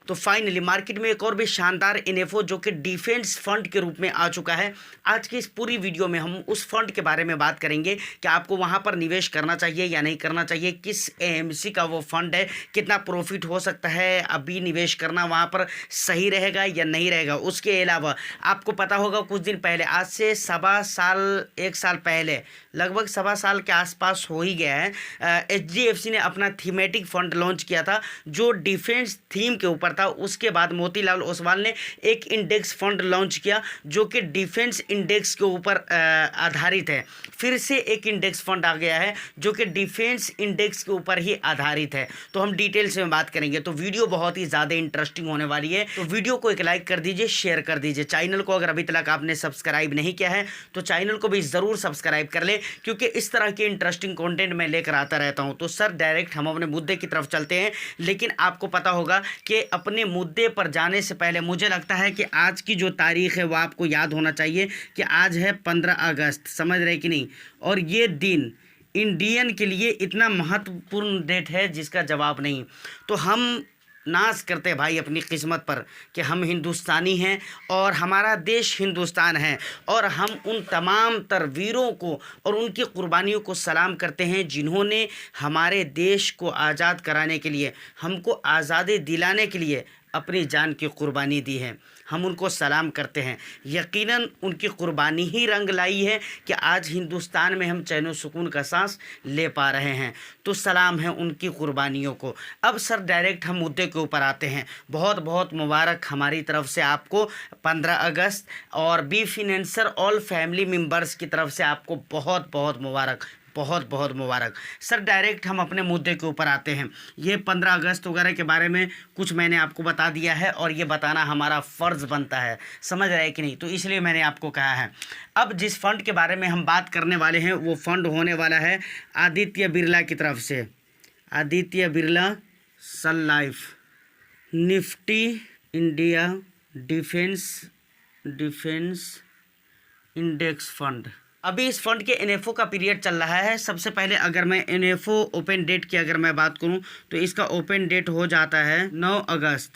तो finally market में एक और भी शानदार एनएफओ जो कि डिफेंस फंड के रूप में आ चुका है। आज की इस पूरी वीडियो में हम उस फंड के बारे में बात करेंगे कि आपको वहां पर निवेश करना चाहिए या नहीं करना चाहिए, किस एएमसी का वो फंड है, कितना प्रॉफिट हो सकता है, अभी निवेश करना वहां पर सही रहेगा या नहीं रहेगा। उसके अलावा आपको पता होगा कुछ दिन पहले, आज से सवा साल, एक साल पहले, लगभग सवा साल के आसपास हो ही गया है, एचडीएफसी ने अपना थीमेटिक फंड लॉन्च किया था जो डिफेंस थीम के ऊपर था। उसके बाद मोतीलाल ओसवाल ने एक इंडेक्स फंड लॉन्च किया जो कि डिफेंस इंडेक्स के ऊपर आधारित है। फिर से एक इंडेक्स फंड आ गया है जो कि डिफेंस इंडेक्स के ऊपर ही आधारित है। तो हम डिटेल्स में बात करेंगे, तो वीडियो बहुत ही ज़्यादा इंटरेस्टिंग होने वाली है। तो वीडियो को एक लाइक कर दीजिए, शेयर कर दीजिए। चैनल को अगर अभी तक आपने सब्सक्राइब नहीं किया है तो चैनल को भी ज़रूर सब्सक्राइब कर ले, क्योंकि इस तरह के इंटरेस्टिंग कंटेंट मैं लेकर आता रहता हूं। तो सर डायरेक्ट हम अपने मुद्दे की तरफ चलते हैं, लेकिन आपको पता होगा कि अपने मुद्दे पर जाने से पहले मुझे लगता है कि आज की जो तारीख है वो आपको याद होना चाहिए कि आज है 15 अगस्त, समझ रहे कि नहीं। और ये दिन इंडियन के लिए इतना महत्वपूर्ण डेट है जिसका जवाब नहीं। तो हम नाज करते भाई अपनी किस्मत पर कि हम हिंदुस्तानी हैं और हमारा देश हिंदुस्तान है, और हम उन तमाम तर वीरों को और उनकी कुर्बानियों को सलाम करते हैं जिन्होंने हमारे देश को आज़ाद कराने के लिए, हमको आज़ादी दिलाने के लिए अपनी जान की कुर्बानी दी है। हम उनको सलाम करते हैं। यकीनन उनकी कुर्बानी ही रंग लाई है कि आज हिंदुस्तान में हम चैन व सुकून का सांस ले पा रहे हैं। तो सलाम है उनकी कुर्बानियों को। अब सर डायरेक्ट हम मुद्दे के ऊपर आते हैं। बहुत बहुत मुबारक हमारी तरफ से आपको 15 अगस्त, और बी फिनेंसर ऑल फैमिली मेम्बर्स की तरफ से आपको बहुत बहुत मुबारक, बहुत बहुत मुबारक। सर डायरेक्ट हम अपने मुद्दे के ऊपर आते हैं। ये 15 अगस्त वगैरह के बारे में कुछ मैंने आपको बता दिया है और ये बताना हमारा फ़र्ज़ बनता है, समझ रहे हैं कि नहीं। तो इसलिए मैंने आपको कहा है। अब जिस फ़ंड के बारे में हम बात करने वाले हैं वो फ़ंड होने वाला है आदित्य बिरला की तरफ से, Aditya Birla Sun Life Nifty India Defence Index Fund. अभी इस फंड के एनएफओ का पीरियड चल रहा है। सबसे पहले अगर मैं एनएफओ ओपन डेट की अगर मैं बात करूं तो इसका ओपन डेट हो जाता है 9 अगस्त।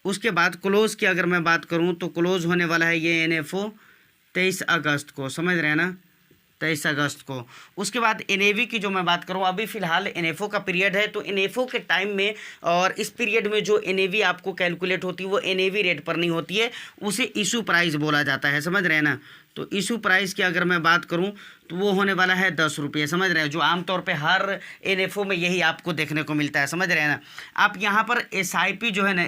उसके बाद क्लोज़ की अगर मैं बात करूं तो क्लोज़ होने वाला है ये एनएफओ 23 अगस्त को, समझ रहे हैं ना, 23 अगस्त को। उसके बाद एनएवी की जो मैं बात करूं, अभी फ़िलहाल एनएफओ का पीरियड है, तो एनएफओ के टाइम में और इस पीरियड में जो एनएवी आपको कैलकुलेट होती है वो एनएवी रेट पर नहीं होती है, उसे इशू प्राइस बोला जाता है, समझ रहे हैं ना। तो इशू प्राइस की अगर मैं बात करूं तो वो होने वाला है 10 रुपये, समझ रहे हैं, जो आमतौर पे हर एनएफओ में यही आपको देखने को मिलता है, समझ रहे हैं ना। आप यहाँ पर एसआईपी जो है ना,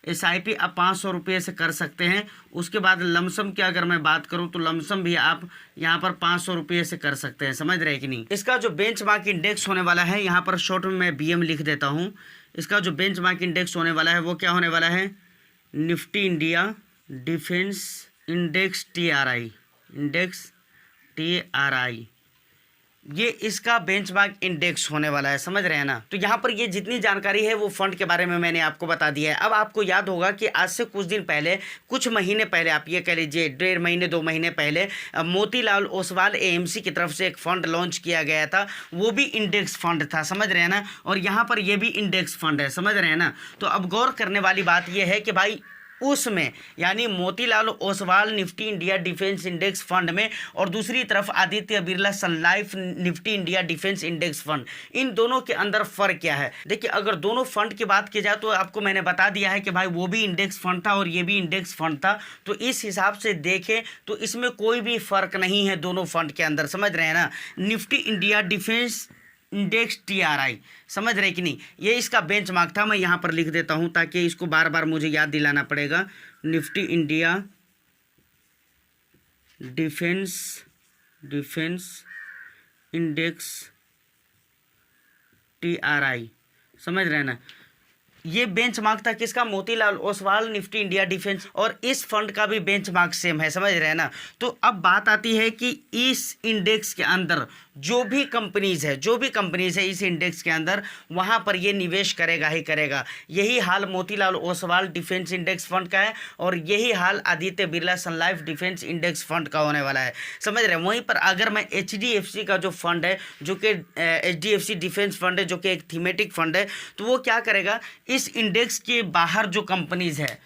एसआईपी आप 500 रुपये से कर सकते हैं। उसके बाद लमसम की अगर मैं बात करूं तो लमसम भी आप यहां पर 500 रुपये से कर सकते हैं, समझ रहे हैं कि नहीं। इसका जो बेंचमार्क इंडेक्स होने वाला है, यहां पर शॉर्ट में मैं बीएम लिख देता हूं। इसका जो बेंचमार्क इंडेक्स होने वाला है वो क्या होने वाला है, Nifty India Defence index TRI, ये इसका बेंचमार्क इंडेक्स होने वाला है, समझ रहे हैं ना। तो यहाँ पर ये जितनी जानकारी है वो फंड के बारे में मैंने आपको बता दिया है। अब आपको याद होगा कि आज से कुछ दिन पहले, कुछ महीने पहले, आप ये कह लीजिए 1.5 महीने 2 महीने पहले, मोतीलाल ओसवाल एएमसी की तरफ से एक फ़ंड लॉन्च किया गया था। वो भी इंडेक्स फंड था, समझ रहे हैं ना, और यहाँ पर ये भी इंडेक्स फंड है, समझ रहे हैं ना। तो अब गौर करने वाली बात यह है कि भाई उसमें, यानी Motilal Oswal Nifty India Defence Index Fund में, और दूसरी तरफ Aditya Birla Sun Life Nifty India Defence Index Fund, इन दोनों के अंदर फ़र्क क्या है। देखिए, अगर दोनों फंड की बात की जाए तो आपको मैंने बता दिया है कि भाई वो भी इंडेक्स फंड था और ये भी इंडेक्स फंड था। तो इस हिसाब से देखें तो इसमें कोई भी फ़र्क नहीं है दोनों फंड के अंदर, समझ रहे हैं ना। Nifty India Defence index TRI, समझ रहे कि नहीं, ये इसका बेंचमार्क था। मैं यहाँ पर लिख देता हूँ ताकि इसको बार बार मुझे याद दिलाना पड़ेगा। Nifty India Defence index TRI, समझ रहे हैं ना। ये बेंचमार्क था किसका, Motilal Oswal Nifty India defence, और इस फंड का भी बेंचमार्क सेम है, समझ रहे हैं ना। तो अब बात आती है कि इस इंडेक्स के अंदर जो भी कंपनीज है इस इंडेक्स के अंदर, वहां पर ये निवेश करेगा ही करेगा। यही हाल Motilal Oswal Defence Index Fund का है और यही हाल Aditya Birla Sun Life Defence Index Fund का होने वाला है, समझ रहे हैं। वहीं पर अगर मैं HDFC का जो फंड है, जो कि HDFC डिफेंस फंड है, जो कि एक थीमेटिक फंड है, तो वो क्या करेगा, इस इंडेक्स के बाहर जो कंपनीज है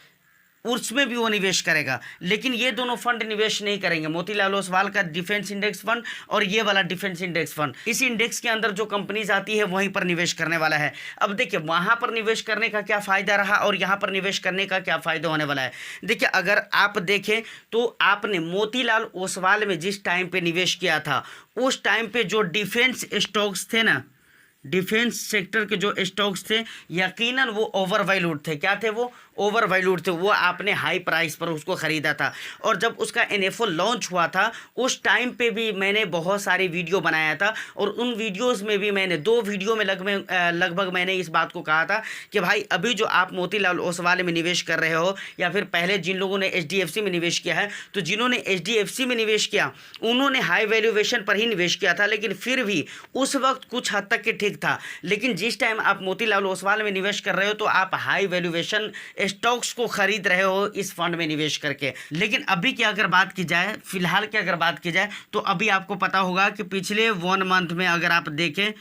उसमें भी वो निवेश करेगा। लेकिन ये दोनों फंड निवेश नहीं करेंगे, मोतीलाल ओसवाल का डिफेंस इंडेक्स फंड और ये वाला डिफेंस इंडेक्स फंड। इस इंडेक्स के अंदर जो कंपनीज आती है वहीं पर निवेश करने वाला है। अब देखिए वहां पर निवेश करने का क्या फायदा रहा और यहाँ पर निवेश करने का क्या फायदा होने वाला है। देखिए अगर आप देखें तो आपने मोतीलाल ओसवाल में जिस टाइम पे निवेश किया था, उस टाइम पे जो डिफेंस स्टॉक्स थे ना, डिफेंस सेक्टर के जो स्टॉक्स थे, यकीनन वो ओवर वैल्यूड थे। क्या थे वो, ओवर वैल्यूड थे। वो आपने हाई प्राइस पर उसको ख़रीदा था। और जब उसका NFO लॉन्च हुआ था उस टाइम पे भी मैंने बहुत सारी वीडियो बनाया था और उन वीडियोस में भी मैंने 2 वीडियो में लगभग मैंने इस बात को कहा था कि भाई अभी जो आप मोतीलाल ओसवाल में निवेश कर रहे हो या फिर पहले जिन लोगों ने HDFC में निवेश किया है, तो जिन्होंने HDFC में निवेश किया उन्होंने हाई वैल्यूएशन पर ही निवेश किया था, लेकिन फिर भी उस वक्त कुछ हद तक के ठीक था। लेकिन जिस टाइम आप मोतीलाल ओसवाल में निवेश कर रहे हो तो आप हाई वैल्यूएशन स्टॉक्स को खरीद रहे हो इस फंड में निवेश करके। लेकिन अभी की अगर बात की जाए, फिलहाल की अगर बात की जाए, तो अभी आपको पता होगा कि पिछले 1 मंथ में अगर आप देखें,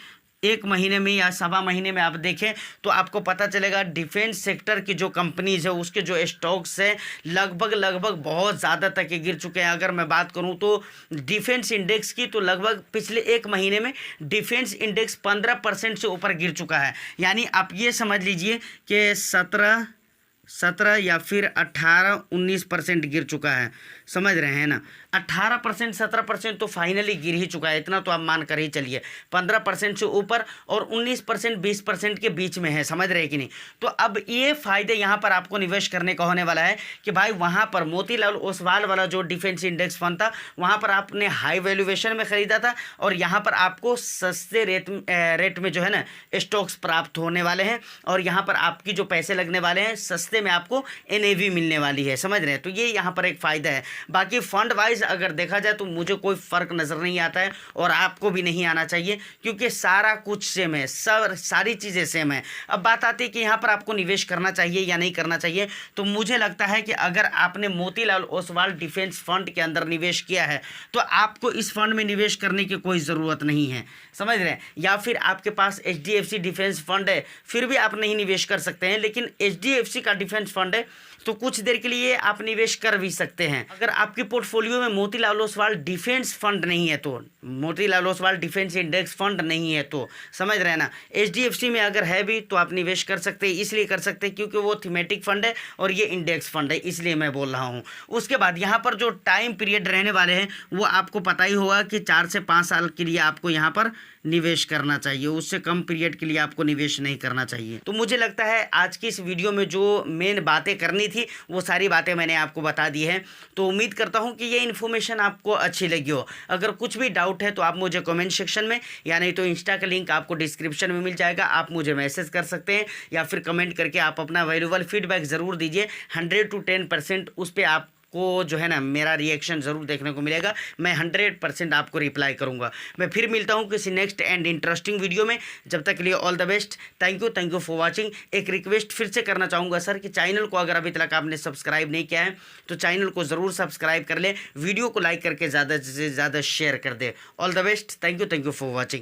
1 महीने में या 1.25 महीने में आप देखें तो आपको पता चलेगा डिफेंस सेक्टर की जो कंपनीज है उसके जो स्टॉक्स है लगभग बहुत ज़्यादा तक गिर चुके हैं। अगर मैं बात करूं तो डिफेंस इंडेक्स की, तो लगभग पिछले 1 महीने में डिफेंस इंडेक्स 15% से ऊपर गिर चुका है। यानी आप ये समझ लीजिए कि 17 या फिर 18-19% गिर चुका है, समझ रहे हैं ना। 18% 17% तो फाइनली गिर ही चुका है, इतना तो आप मान कर ही चलिए। 15% से ऊपर और 19% 20% के बीच में है, समझ रहे हैं कि नहीं। तो अब ये फायदे यहाँ पर आपको निवेश करने का होने वाला है कि भाई वहाँ पर मोतीलाल ओसवाल वाला जो डिफेंस इंडेक्स फंड था वहाँ पर आपने हाई वैल्यूएशन में ख़रीदा था और यहाँ पर आपको सस्ते रेट में जो है ना स्टॉक्स प्राप्त होने वाले हैं और यहाँ पर आपकी जो पैसे लगने वाले हैं सस्ते में आपको NAV मिलने वाली है, समझ रहे हैं। तो ये यहाँ पर एक फ़ायदा है। बाकी फंड वाइज अगर देखा जाए तो मुझे कोई फ़र्क नज़र नहीं आता है और आपको भी नहीं आना चाहिए, क्योंकि सारा कुछ सेम है, सारी चीज़ें सेम है। अब बात आती है कि यहाँ पर आपको निवेश करना चाहिए या नहीं करना चाहिए। तो मुझे लगता है कि अगर आपने मोतीलाल ओसवाल डिफेंस फंड के अंदर निवेश किया है तो आपको इस फंड में निवेश करने की कोई ज़रूरत नहीं है, समझ रहे हैं। या फिर आपके पास HDFC डिफेंस फंड है फिर भी आप नहीं निवेश कर सकते हैं, लेकिन HDFC का डिफेंस फंड है तो कुछ देर के लिए आप निवेश कर भी सकते हैं। अगर आपके पोर्टफोलियो में मोतीलाल ओसवाल डिफेंस फंड नहीं है, तो Motilal Oswal Defence Index fund नहीं है, तो समझ रहे हैं ना। HDFC में अगर है भी तो आप निवेश कर सकते हैं, इसलिए कर सकते हैं क्योंकि वो थीमेटिक फंड है और ये इंडेक्स फंड है, इसलिए मैं बोल रहा हूँ। उसके बाद यहाँ पर जो टाइम पीरियड रहने वाले हैं वो आपको पता ही होगा कि 4 से 5 साल के लिए आपको यहाँ पर निवेश करना चाहिए, उससे कम पीरियड के लिए आपको निवेश नहीं करना चाहिए। तो मुझे लगता है आज की इस वीडियो में जो मेन बातें करनी थी वो सारी बातें मैंने आपको बता दी है। तो उम्मीद करता हूँ कि ये इन्फॉर्मेशन आपको अच्छी लगी हो। अगर कुछ भी डाउट है तो आप मुझे कमेंट सेक्शन में या नहीं तो इंस्टा का लिंक आपको डिस्क्रिप्शन में मिल जाएगा, आप मुझे मैसेज कर सकते हैं या फिर कमेंट करके आप अपना वैल्यूएबल फीडबैक ज़रूर दीजिए। 100 to 10% उस पर आप को जो है ना मेरा रिएक्शन ज़रूर देखने को मिलेगा। मैं 100% आपको रिप्लाई करूंगा। मैं फिर मिलता हूं किसी नेक्स्ट एंड इंटरेस्टिंग वीडियो में। जब तक के लिए all the best. Thank you for watching. एक रिक्वेस्ट फिर से करना चाहूँगा सर कि चैनल को अगर अभी तक आपने सब्सक्राइब नहीं किया है तो चैनल को ज़रूर सब्सक्राइब कर ले, वीडियो को लाइक करके ज़्यादा से ज़्यादा शेयर कर दे। All the best. Thank you for watching.